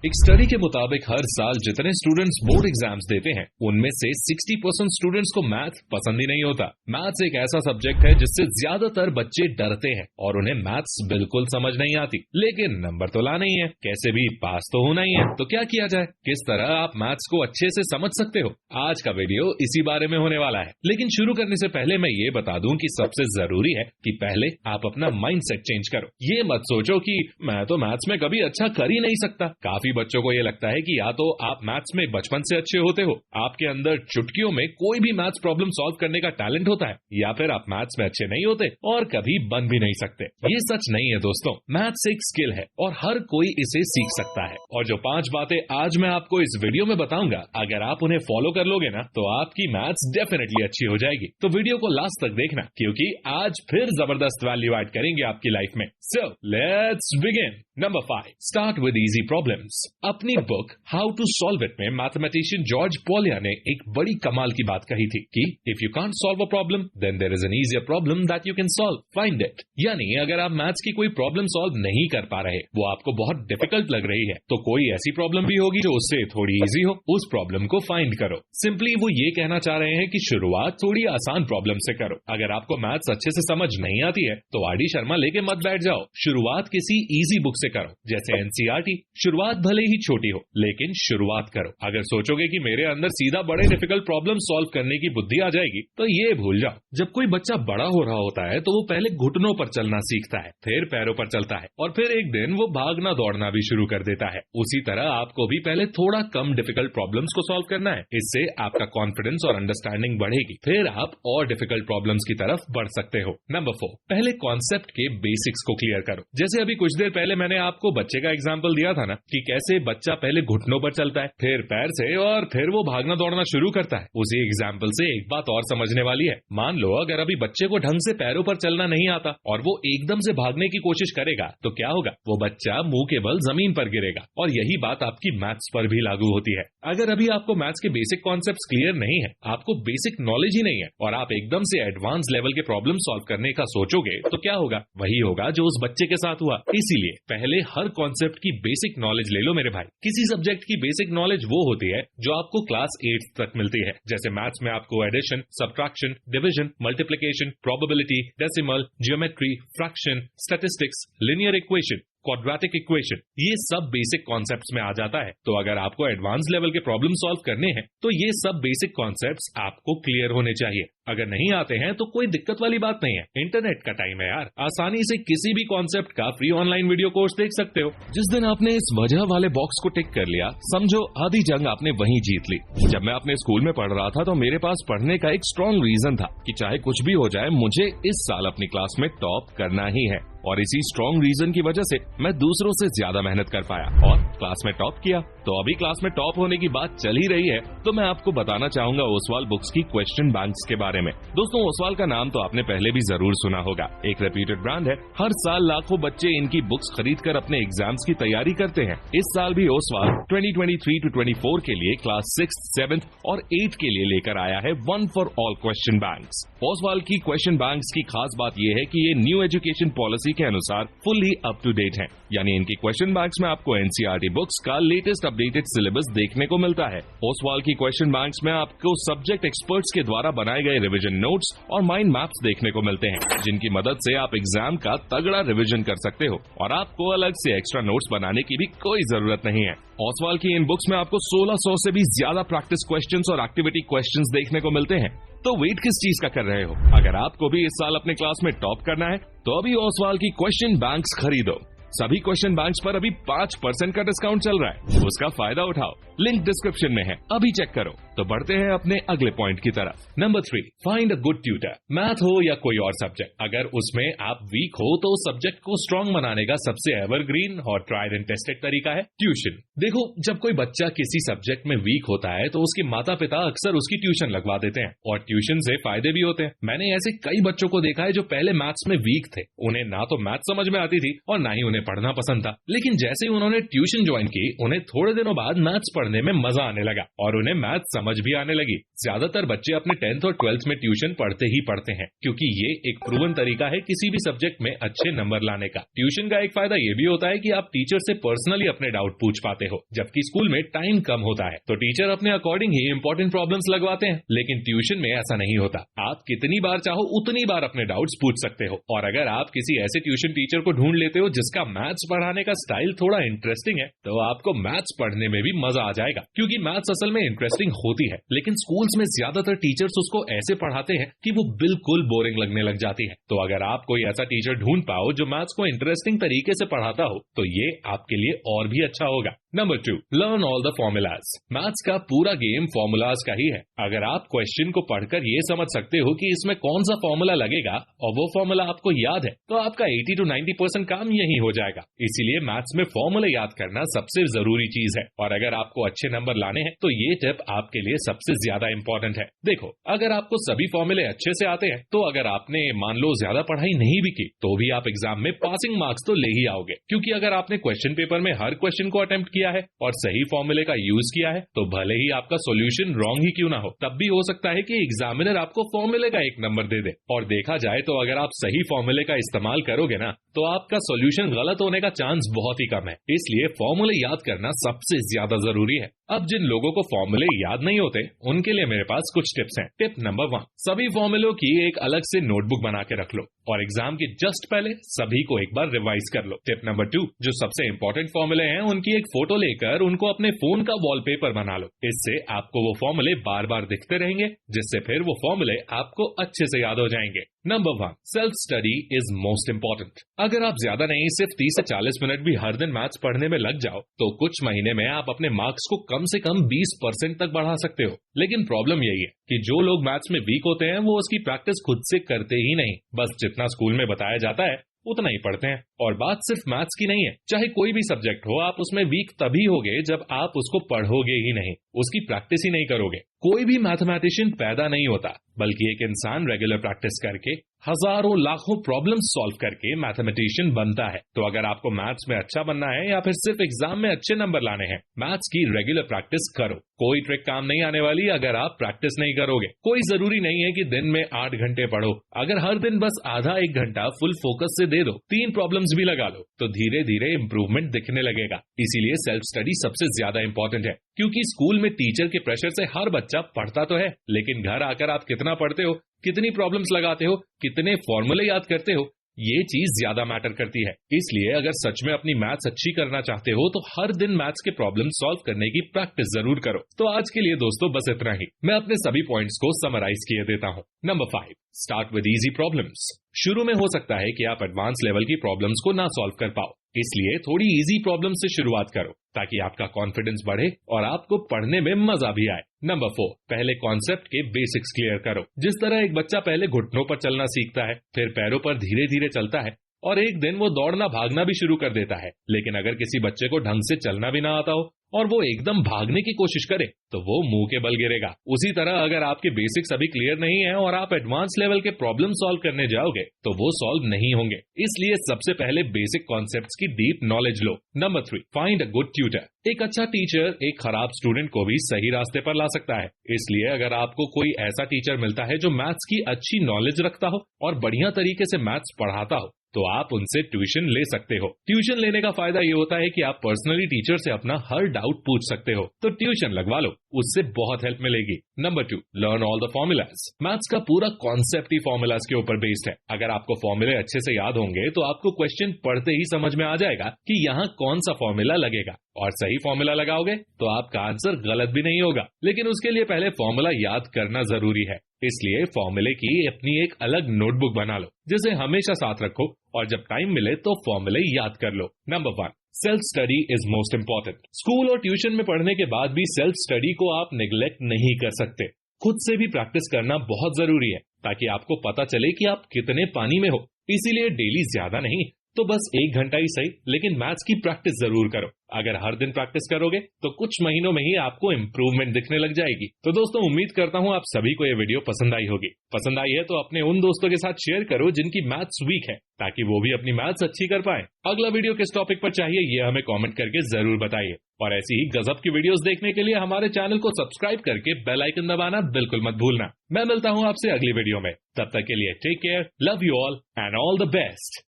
एक स्टडी के मुताबिक हर साल जितने स्टूडेंट्स बोर्ड एग्जाम्स देते हैं उनमें से 60% स्टूडेंट्स को मैथ पसंद ही नहीं होता। मैथ्स एक ऐसा सब्जेक्ट है जिससे ज्यादातर बच्चे डरते हैं और उन्हें मैथ्स बिल्कुल समझ नहीं आती, लेकिन नंबर तो लाना ही है, कैसे भी पास तो होना ही है। तो क्या किया जाए, किस तरह आप मैथ्स को अच्छे से समझ सकते हो, आज का वीडियो इसी बारे में होने वाला है। लेकिन शुरू करने से पहले मैं ये बता दूं कि सबसे जरूरी है कि पहले आप अपना माइंड सेट चेंज करो। ये मत सोचो कि मैं तो मैथ्स में कभी अच्छा कर ही नहीं सकता। काफी बच्चों को ये लगता है कि या तो आप मैथ्स में बचपन से अच्छे होते हो, आपके अंदर चुटकियों में कोई भी मैथ्स प्रॉब्लम सॉल्व करने का टैलेंट होता है, या फिर आप मैथ्स में अच्छे नहीं होते और कभी बन भी नहीं सकते। ये सच नहीं है दोस्तों, मैथ्स एक स्किल है और हर कोई इसे सीख सकता है। और जो 5 बातें आज मैं आपको इस वीडियो में बताऊंगा, अगर आप उन्हें फॉलो कर लोगे ना तो आपकी मैथ्स डेफिनेटली अच्छी हो जाएगी। तो वीडियो को लास्ट तक देखना, क्योंकि आज फिर जबरदस्त वैल्यू ऐड करेंगे आपकी लाइफ में। So let's begin. Number 5, start with easy problems. अपनी book how to solve it में मैथमेटिशियन जॉर्ज पोलिया ने एक बड़ी कमाल की बात कही थी कि if you can't solve a problem then there is an easier problem that you can solve, find it. यानी अगर आप मैथ्स की कोई प्रॉब्लम सॉल्व नहीं कर पा रहे, वो आपको बहुत डिफिकल्ट लग रही है, तो कोई ऐसी प्रॉब्लम भी होगी जो उससे थोड़ी इजी हो, उस प्रॉब्लम को फाइंड करो। सिंपली वो ये कहना चाह रहे हैं कि शुरुआत थोड़ी आसान प्रॉब्लम से करो। अगर आपको मैथ्स अच्छे से समझ नहीं आती है तो आर डी शर्मा लेके मत बैठ जाओ, शुरुआत किसी इजी बुक से करो, जैसे एनसीईआरटी। शुरुआत भले ही छोटी हो लेकिन शुरुआत करो। अगर सोचोगे कि मेरे अंदर सीधा बड़े डिफिकल्ट प्रॉब्लम सॉल्व करने की बुद्धि आ जाएगी तो ये भूल जाओ। जब कोई बच्चा बड़ा हो रहा होता है तो वो पहले घुटनों पर चलना सीखता है, फिर पैरों पर चलता है और फिर एक दिन वो भागना दौड़ना भी शुरू कर देता है। उसी तरह आपको भी पहले थोड़ा कम डिफिकल्ट प्रॉब्लम्स को सॉल्व करना है। इससे आपका कॉन्फिडेंस और अंडरस्टैंडिंग बढ़ेगी, फिर आप और डिफिकल्ट प्रॉब्लम्स की तरफ बढ़ सकते हो। नंबर 4, पहले कॉन्सेप्ट के बेसिक्स को क्लियर करो। जैसे अभी कुछ देर पहले मैंने आपको बच्चे का एग्जाम्पल दिया था ना कि कैसे बच्चा पहले घुटनों पर चलता है, फिर पैर से और फिर वो भागना दौड़ना शुरू करता है। उसी एग्जाम्पल से एक बात और समझने वाली है। मान लो अगर अभी बच्चे को ढंग से पैरों पर चलना नहीं आता और वो एकदम से भागने की कोशिश करेगा तो क्या होगा, वो बच्चा मुंह के बल जमीन पर गिरेगा। और यही बात आपकी मैथ्स पर भी लागू होती है। अगर अभी आपको मैथ्स के बेसिक कॉन्सेप्ट्स क्लियर नहीं है, आपको बेसिक नॉलेज ही नहीं है और आप एकदम से एडवांस लेवल के प्रॉब्लम सॉल्व करने का सोचोगे तो क्या होगा, वही होगा जो उस बच्चे के साथ हुआ। इसीलिए पहले हर कॉन्सेप्ट की बेसिक नॉलेज ले लो मेरे भाई। किसी सब्जेक्ट की बेसिक नॉलेज वो होती है जो आपको क्लास 8 तक मिलती है। जैसे मैथ्स में आपको addition, subtraction, division, multiplication, probability, decimal, geometry, fraction, statistics, linear equation, quadratic equation, ये सब बेसिक कॉन्सेप्ट्स में आ जाता है। तो अगर आपको एडवांस लेवल के प्रॉब्लम सॉल्व करने हैं तो ये सब बेसिक कॉन्सेप्ट्स आपको क्लियर होने चाहिए। अगर नहीं आते हैं तो कोई दिक्कत वाली बात नहीं है, इंटरनेट का टाइम है यार, आसानी से किसी भी कॉन्सेप्ट का फ्री ऑनलाइन वीडियो कोर्स देख सकते हो। जिस दिन आपने इस वजह वाले बॉक्स को टिक कर लिया, समझो आधी जंग आपने वहीं जीत ली। जब मैं अपने स्कूल में पढ़ रहा था तो मेरे पास पढ़ने का एक स्ट्रॉन्ग रीजन था कि चाहे कुछ भी हो जाए मुझे इस साल अपनी क्लास में टॉप करना ही है। और इसी स्ट्रॉन्ग रीजन की वजह से मैं दूसरों से ज्यादा मेहनत कर पाया और क्लास में टॉप किया। तो अभी क्लास में टॉप होने की बात चल ही रही है तो मैं आपको बताना चाहूंगा ओसवाल बुक्स की क्वेश्चन बैंक्स के बारे में। दोस्तों, ओसवाल का नाम तो आपने पहले भी जरूर सुना होगा, एक रेप्यूटेड ब्रांड है। हर साल लाखों बच्चे इनकी बुक्स खरीद कर अपने एग्जाम्स की तैयारी करते हैं। इस साल भी ओसवाल 2023 to 24 के लिए क्लास 6th, 7th और 8th के लिए लेकर आया है one for all question banks. Oswal की क्वेश्चन बैंक्स की खास बात यह है कि ये न्यू एजुकेशन पॉलिसी के अनुसार फुल्ली अप टू डेट है। यानी इनकी क्वेश्चन बैंक्स में आपको एनसीईआरटी बुक्स का लेटेस्ट अपडेटेड सिलेबस देखने को मिलता है। ओसवाल की क्वेश्चन बैंक्स में आपको सब्जेक्ट एक्सपर्ट्स के द्वारा बनाए गए रिवीजन नोट्स और माइंड मैप्स देखने को मिलते हैं, जिनकी मदद से आप एग्जाम का तगड़ा रिवीजन कर सकते हो और आपको अलग से एक्स्ट्रा नोट्स बनाने की भी कोई जरूरत नहीं है। ओसवाल की इन बुक्स में आपको 1600 से भी ज्यादा प्रैक्टिस क्वेश्चंस और एक्टिविटी क्वेश्चंस देखने को मिलते हैं। तो वेट किस चीज का कर रहे हो? अगर आपको भी इस साल अपने क्लास में टॉप करना है तो अभी ओसवाल की क्वेश्चन बैंक्स खरीदो। सभी क्वेश्चन बैंक्स पर अभी 5% का डिस्काउंट चल रहा है, उसका फायदा उठाओ। लिंक डिस्क्रिप्शन में है, अभी चेक करो। तो बढ़ते हैं अपने अगले पॉइंट की तरफ। Number 3, find a good tutor. Math हो या कोई और सब्जेक्ट, अगर उसमें आप वीक हो तो उस सब्जेक्ट को स्ट्रांग बनाने का सबसे एवरग्रीन और ट्राइड एंड टेस्टेड तरीका है ट्यूशन। देखो, जब कोई बच्चा किसी सब्जेक्ट में वीक होता है तो उसके माता पिता अक्सर उसकी ट्यूशन लगवा देते हैं और ट्यूशन से फायदे भी होते हैं। मैंने ऐसे कई बच्चों को देखा है जो पहले मैथ्स में वीक थे, उन्हें ना तो मैथ समझ में आती थी और ना ही उन्हें पढ़ना पसंद था, लेकिन जैसे ही उन्होंने ट्यूशन ज्वाइन की, उन्हें थोड़े दिनों बाद मैथ्स पढ़ने में मजा आने लगा और उन्हें मैथ्स समझ समझ भी आने लगी। ज्यादातर बच्चे अपने 10th और 12th में ट्यूशन पढ़ते ही पढ़ते हैं, क्योंकि ये एक प्रूवन तरीका है किसी भी सब्जेक्ट में अच्छे नंबर लाने का। ट्यूशन का एक फायदा ये भी होता है कि आप टीचर से पर्सनली अपने डाउट पूछ पाते हो, जबकि स्कूल में टाइम कम होता है तो टीचर अपने अकॉर्डिंग ही इंपॉर्टेंट प्रॉब्लम्स लगवाते हैं। लेकिन ट्यूशन में ऐसा नहीं होता, आप कितनी बार चाहो उतनी बार अपने डाउट्स पूछ सकते हो। और अगर आप किसी ऐसे ट्यूशन टीचर को ढूंढ लेते हो जिसका मैथ्स पढ़ाने का स्टाइल थोड़ा इंटरेस्टिंग है, तो आपको मैथ्स पढ़ने में भी मजा आ जाएगा, क्योंकि मैथ्स असल में इंटरेस्टिंग होती है। लेकिन स्कूल्स में ज्यादातर टीचर्स उसको ऐसे पढ़ाते हैं कि वो बिल्कुल बोरिंग लगने लग जाती है। तो अगर आप कोई ऐसा टीचर ढूंढ पाओ जो मैथ्स को इंटरेस्टिंग तरीके से पढ़ाता हो, तो ये आपके लिए और भी अच्छा होगा। Number 2, learn all the formulas. Maths का पूरा गेम फॉर्मूलाज का ही है। अगर आप क्वेश्चन को पढ़कर ये समझ सकते हो कि इसमें कौन सा फॉर्मूला लगेगा और वो फॉर्मूला आपको याद है, तो आपका 80 to 90% काम यही हो जाएगा। इसीलिए मैथ्स में फॉर्मूले याद करना सबसे जरूरी चीज है। और अगर आपको अच्छे नंबर लाने हैं तो ये टिप आपके लिए सबसे ज्यादा इंपॉर्टेंट है। देखो, अगर आपको सभी फॉर्मूले अच्छे से आते हैं तो अगर आपने मान लो ज्यादा पढ़ाई नहीं भी की तो भी आप एग्जाम में पासिंग मार्क्स तो ले ही आओगे, क्योंकि अगर आपने क्वेश्चन पेपर में हर क्वेश्चन को अटेम्प्ट किया है और सही फॉर्मूले का यूज किया है, तो भले ही आपका सॉल्यूशन रॉन्ग ही क्यों ना हो, तब भी हो सकता है कि एग्जामिनर आपको फॉर्मूले का 1 नंबर दे दे। और देखा जाए तो अगर आप सही फॉर्मूले का इस्तेमाल करोगे ना, तो आपका सॉल्यूशन गलत होने का चांस बहुत ही कम है। इसलिए फॉर्मूले याद करना सबसे ज्यादा जरूरी है। अब जिन लोगों को फॉर्मूले याद नहीं होते, उनके लिए मेरे पास कुछ टिप्स हैं। टिप नंबर 1, सभी फॉर्मूलों की एक अलग से नोटबुक बना के रख लो और एग्जाम के जस्ट पहले सभी को एक बार रिवाइज कर लो। टिप नंबर 2, जो सबसे इंपॉर्टेंट फॉर्मूले हैं उनकी एक फोटो लेकर उनको अपने फोन का वॉलपेपर बना लो। इससे आपको वो फॉर्मूले बार बार दिखते रहेंगे, जिससे फिर वो फॉर्मूले आपको अच्छे से याद हो जाएंगे। Number 1, self study is most important. अगर आप ज्यादा नहीं सिर्फ 30 से 40 मिनट भी हर दिन मैथ्स पढ़ने में लग जाओ, तो कुछ महीने में आप अपने मार्क्स को कम से कम 20% तक बढ़ा सकते हो। लेकिन प्रॉब्लम यही है कि जो लोग मैथ्स में वीक होते हैं वो उसकी प्रैक्टिस खुद से करते ही नहीं, बस जितना स्कूल में बताया जाता है उतना ही पढ़ते हैं। और बात सिर्फ मैथ्स की नहीं है, चाहे कोई भी सब्जेक्ट हो, आप उसमें वीक तभी होगे जब आप उसको पढ़ोगे ही नहीं, उसकी प्रैक्टिस ही नहीं करोगे। कोई भी मैथमेटिशियन पैदा नहीं होता, बल्कि एक इंसान रेगुलर प्रैक्टिस करके हजारों लाखों प्रॉब्लम्स सॉल्व करके मैथमेटिशियन बनता है। तो अगर आपको मैथ्स में अच्छा बनना है या फिर सिर्फ एग्जाम में अच्छे नंबर लाने हैं, मैथ्स की रेगुलर प्रैक्टिस करो। कोई ट्रिक काम नहीं आने वाली अगर आप प्रैक्टिस नहीं करोगे। कोई जरूरी नहीं है कि दिन में 8 घंटे पढ़ो, अगर हर दिन बस आधा 1 घंटा फुल फोकस से दे दो, 3 प्रॉब्लम्स भी लगा लो, तो धीरे धीरे इंप्रूवमेंट दिखने लगेगा। इसीलिए सेल्फ स्टडी सबसे ज्यादा इंपॉर्टेंट है, क्योंकि स्कूल में टीचर के प्रेशर से हर बच्चा पढ़ता तो है, लेकिन घर आकर आप कितना पढ़ते हो, कितनी प्रॉब्लम्स लगाते हो, कितने फॉर्मूले याद करते हो, ये चीज ज्यादा मैटर करती है। इसलिए अगर सच में अपनी मैथ्स अच्छी करना चाहते हो तो हर दिन मैथ्स के प्रॉब्लम सॉल्व करने की प्रैक्टिस जरूर करो। तो आज के लिए दोस्तों बस इतना ही। मैं अपने सभी पॉइंट्स को समराइज किए देता हूँ। Number 5, start with easy problems. शुरू में हो सकता है कि आप एडवांस लेवल की प्रॉब्लम्स को ना सॉल्व कर पाओ, इसलिए थोड़ी इजी प्रॉब्लम से शुरुआत करो ताकि आपका कॉन्फिडेंस बढ़े और आपको पढ़ने में मजा भी आए। नंबर 4, पहले कॉन्सेप्ट के बेसिक्स क्लियर करो। जिस तरह एक बच्चा पहले घुटनों पर चलना सीखता है, फिर पैरों पर धीरे धीरे चलता है और एक दिन वो दौड़ना भागना भी शुरू कर देता है। लेकिन अगर किसी बच्चे को ढंग से चलना भी ना आता हो और वो एकदम भागने की कोशिश करे, तो वो मुंह के बल गिरेगा। उसी तरह अगर आपके बेसिक्स अभी क्लियर नहीं है और आप एडवांस लेवल के प्रॉब्लम सॉल्व करने जाओगे, तो वो सॉल्व नहीं होंगे। इसलिए सबसे पहले बेसिक कॉन्सेप्ट्स की deep knowledge low. Number 3, find a good tutor. एक अच्छा टीचर एक खराब स्टूडेंट को भी सही रास्ते पर ला सकता है। इसलिए अगर आपको कोई ऐसा टीचर मिलता है जो मैथ्स की अच्छी नॉलेज रखता हो और बढ़िया तरीके से मैथ्स पढ़ाता हो, तो आप उनसे ट्यूशन ले सकते हो। ट्यूशन लेने का फायदा ये होता है कि आप पर्सनली टीचर से अपना हर डाउट पूछ सकते हो, तो ट्यूशन लगवा लो, उससे बहुत हेल्प मिलेगी। Number 2, learn all the formulas. Maths का पूरा कॉन्सेप्ट ही फॉर्मूलाज के ऊपर बेस्ड है। अगर आपको फॉर्मूले अच्छे से याद होंगे तो आपको क्वेश्चन पढ़ते ही समझ में आ जाएगा कि यहाँ कौन सा फॉर्मूला लगेगा, और सही फॉर्मूला लगाओगे तो आपका आंसर गलत भी नहीं होगा। लेकिन उसके लिए पहले फॉर्मूला याद करना जरूरी है, इसलिए फॉर्मूले की अपनी एक अलग नोटबुक बना लो जिसे हमेशा साथ रखो और जब टाइम मिले तो फॉर्मूले याद कर लो। Number 1, self study is most important. School और ट्यूशन में पढ़ने के बाद भी सेल्फ स्टडी को आप निगलेक्ट नहीं कर सकते। खुद से भी प्रैक्टिस करना बहुत जरूरी है ताकि आपको पता चले कि आप कितने पानी में हो। इसीलिए डेली ज्यादा नहीं तो बस 1 घंटा ही सही, लेकिन मैथ्स की प्रैक्टिस जरूर करो। अगर हर दिन प्रैक्टिस करोगे तो कुछ महीनों में ही आपको इम्प्रूवमेंट दिखने लग जाएगी। तो दोस्तों, उम्मीद करता हूँ आप सभी को ये वीडियो पसंद आई होगी। पसंद आई है तो अपने उन दोस्तों के साथ शेयर करो जिनकी मैथ्स वीक है, ताकि वो भी अपनी मैथ्स अच्छी कर पाए। अगला वीडियो किस टॉपिक पर चाहिए ये हमें कमेंट करके जरूर बताइए, और ऐसी ही गजब की वीडियोस देखने के लिए हमारे चैनल को सब्सक्राइब करके बेल आइकन दबाना बिल्कुल मत भूलना। मैं मिलता हूँ आपसे अगली वीडियो में, तब तक के लिए take care, love you all and all the best.